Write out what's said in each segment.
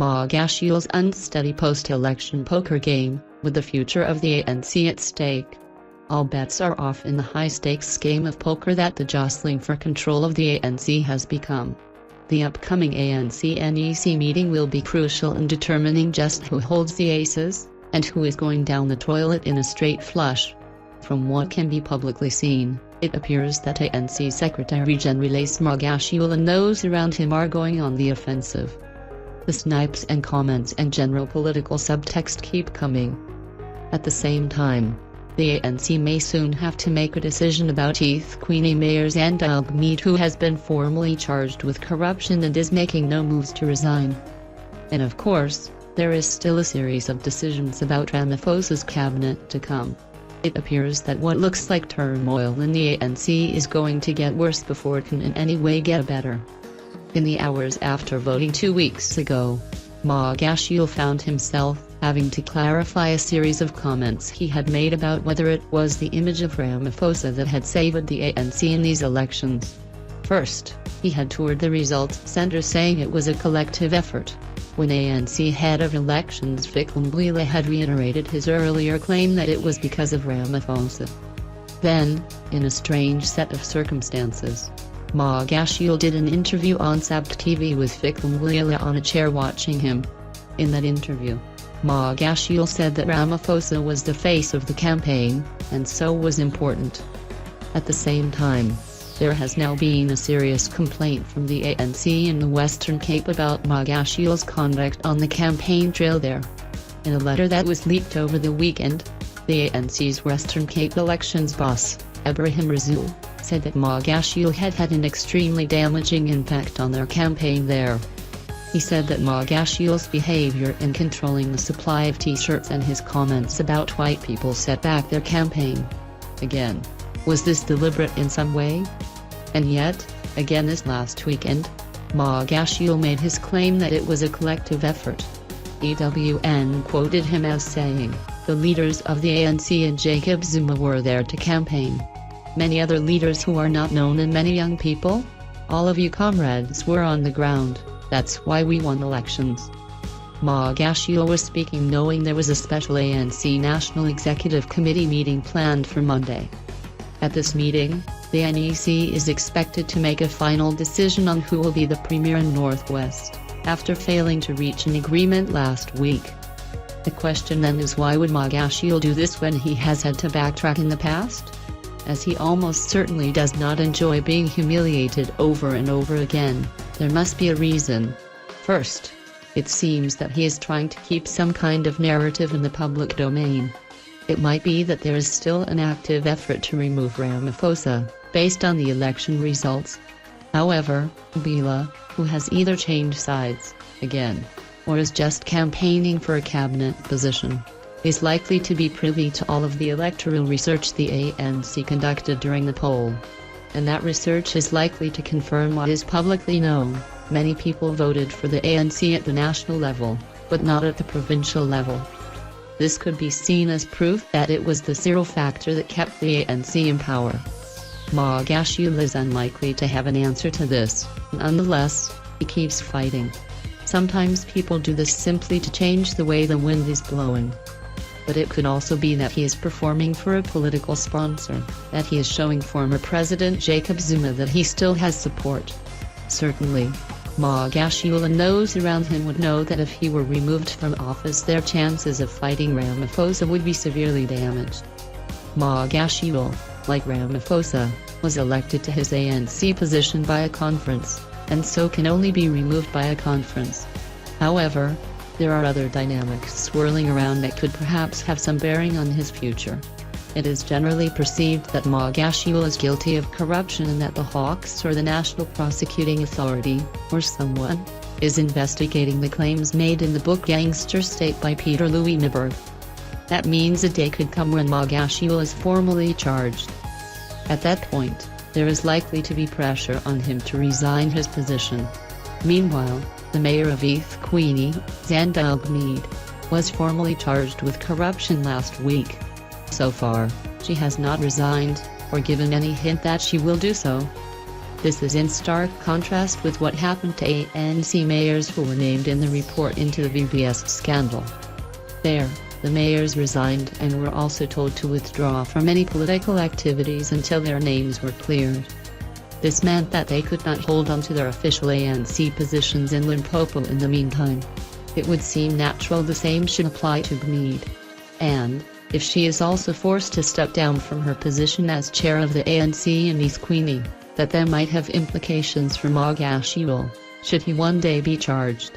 Magashule's unsteady post-election poker game, with the future of the ANC at stake. All bets are off in the high-stakes game of poker that the jostling for control of the ANC has become. The upcoming ANC NEC meeting will be crucial in determining just who holds the aces, and who is going down the toilet in a straight flush. From what can be publicly seen, it appears that ANC Secretary-General Ace Magashule and those around him are going on the offensive. The snipes and comments and general political subtext keep coming. At the same time, the ANC may soon have to make a decision about Ethekwini Mayor Zandile Gumede, who has been formally charged with corruption and is making no moves to resign. And of course, there is still a series of decisions about Ramaphosa's cabinet to come. It appears that what looks like turmoil in the ANC is going to get worse before it can in any way get better. In the hours after voting 2 weeks ago, Magashule found himself having to clarify a series of comments he had made about whether it was the image of Ramaphosa that had saved the ANC in these elections. First, he had toured the results center saying it was a collective effort, when ANC head of elections Ethekwini had reiterated his earlier claim that it was because of Ramaphosa. Then, in a strange set of circumstances, Magashule did an interview on Sabc TV with Ethekwini on a chair watching him. In that interview, Magashule said that Ramaphosa was the face of the campaign, and so was important. At the same time, there has now been a serious complaint from the ANC in the Western Cape about Magashule's conduct on the campaign trail there. In a letter that was leaked over the weekend, the ANC's Western Cape elections boss, Ibrahim Rasool, said that Magashule had had an extremely damaging impact on their campaign there. He said that Magashule's behavior in controlling the supply of t-shirts and his comments about white people set back their campaign. Again, was this deliberate in some way? And yet, again this last weekend, Magashule made his claim that it was a collective effort. EWN quoted him as saying, "The leaders of the ANC and Jacob Zuma were there to campaign. Many other leaders who are not known and many young people? All of you comrades were on the ground, that's why we won elections." Magashule was speaking knowing there was a special ANC National Executive Committee meeting planned for Monday. At this meeting, the NEC is expected to make a final decision on who will be the Premier in Northwest, after failing to reach an agreement last week. The question then is, why would Magashule do this when he has had to backtrack in the past? As he almost certainly does not enjoy being humiliated over and over again, there must be a reason. First, it seems that he is trying to keep some kind of narrative in the public domain. It might be that there is still an active effort to remove Ramaphosa, based on the election results. However, Bila, who has either changed sides, again, or is just campaigning for a cabinet position, is likely to be privy to all of the electoral research the ANC conducted during the poll. And that research is likely to confirm what is publicly known: many people voted for the ANC at the national level, but not at the provincial level. This could be seen as proof that it was the zero factor that kept the ANC in power. Magashule is unlikely to have an answer to this, nonetheless, he keeps fighting. Sometimes people do this simply to change the way the wind is blowing. But it could also be that he is performing for a political sponsor, that he is showing former President Jacob Zuma that he still has support. Certainly, Magashule and those around him would know that if he were removed from office, their chances of fighting Ramaphosa would be severely damaged. Magashule, like Ramaphosa, was elected to his ANC position by a conference, and so can only be removed by a conference. However, there are other dynamics swirling around that could perhaps have some bearing on his future. It is generally perceived that Magashule is guilty of corruption and that the Hawks or the National Prosecuting Authority, or someone, is investigating the claims made in the book Gangster State by Peter Louis Nyberg. That means a day could come when Magashule is formally charged. At that point, there is likely to be pressure on him to resign his position. Meanwhile, the mayor of Ethekwini, Zandile Gumede, was formally charged with corruption last week. So far, she has not resigned, or given any hint that she will do so. This is in stark contrast with what happened to ANC mayors who were named in the report into the VBS scandal. There, the mayors resigned and were also told to withdraw from any political activities until their names were cleared. This meant that they could not hold on to their official ANC positions in Limpopo in the meantime. It would seem natural the same should apply to Gumede. And, if she is also forced to step down from her position as chair of the ANC in Ethekwini, that there might have implications for Magashule, should he one day be charged.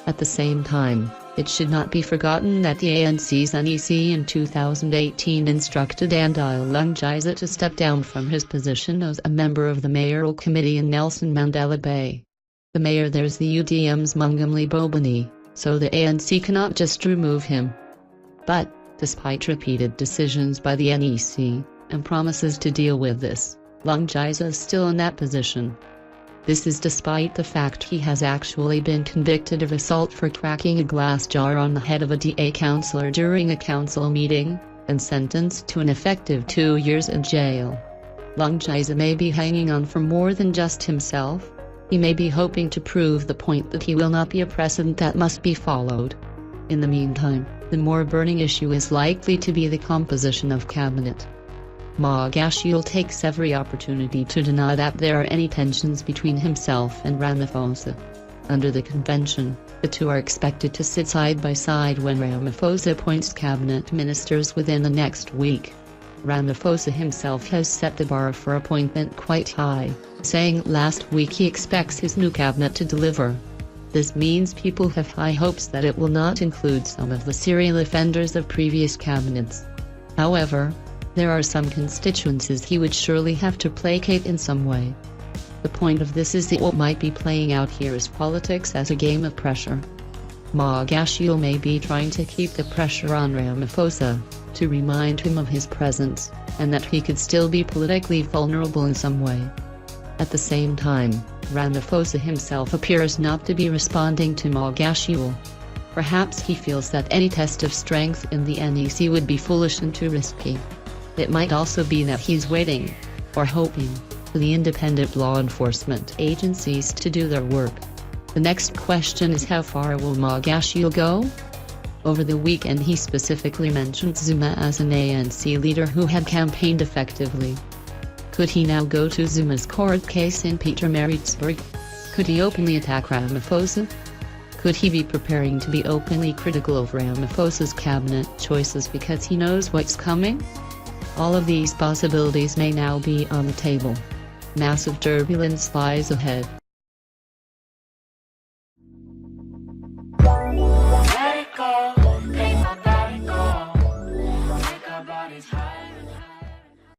At the same time, it should not be forgotten that the ANC's NEC in 2018 instructed Zandile Gumede to step down from his position as a member of the mayoral committee in Nelson Mandela Bay. The mayor there is the UDM's Mungamli Bobani, so the ANC cannot just remove him. But, despite repeated decisions by the NEC, and promises to deal with this, Gumede is still in that position. This is despite the fact he has actually been convicted of assault for cracking a glass jar on the head of a DA councillor during a council meeting, and sentenced to an effective 2 years in jail. Gumede may be hanging on for more than just himself. He may be hoping to prove the point that he will not be a precedent that must be followed. In the meantime, the more burning issue is likely to be the composition of cabinet. Magashule takes every opportunity to deny that there are any tensions between himself and Ramaphosa. Under the convention, the two are expected to sit side by side when Ramaphosa appoints cabinet ministers within the next week. Ramaphosa himself has set the bar for appointment quite high, saying last week he expects his new cabinet to deliver. This means people have high hopes that it will not include some of the serial offenders of previous cabinets. However, there are some constituencies he would surely have to placate in some way. The point of this is that what might be playing out here is politics as a game of pressure. Magashule may be trying to keep the pressure on Ramaphosa, to remind him of his presence, and that he could still be politically vulnerable in some way. At the same time, Ramaphosa himself appears not to be responding to Magashule. Perhaps he feels that any test of strength in the NEC would be foolish and too risky. It might also be that he's waiting, or hoping, for the independent law enforcement agencies to do their work. The next question is, how far will Magashule go? Over the weekend he specifically mentioned Zuma as an ANC leader who had campaigned effectively. Could he now go to Zuma's court case in Pietermaritzburg? Could he openly attack Ramaphosa? Could he be preparing to be openly critical of Ramaphosa's cabinet choices because he knows what's coming? All of these possibilities may now be on the table. Massive turbulence lies ahead.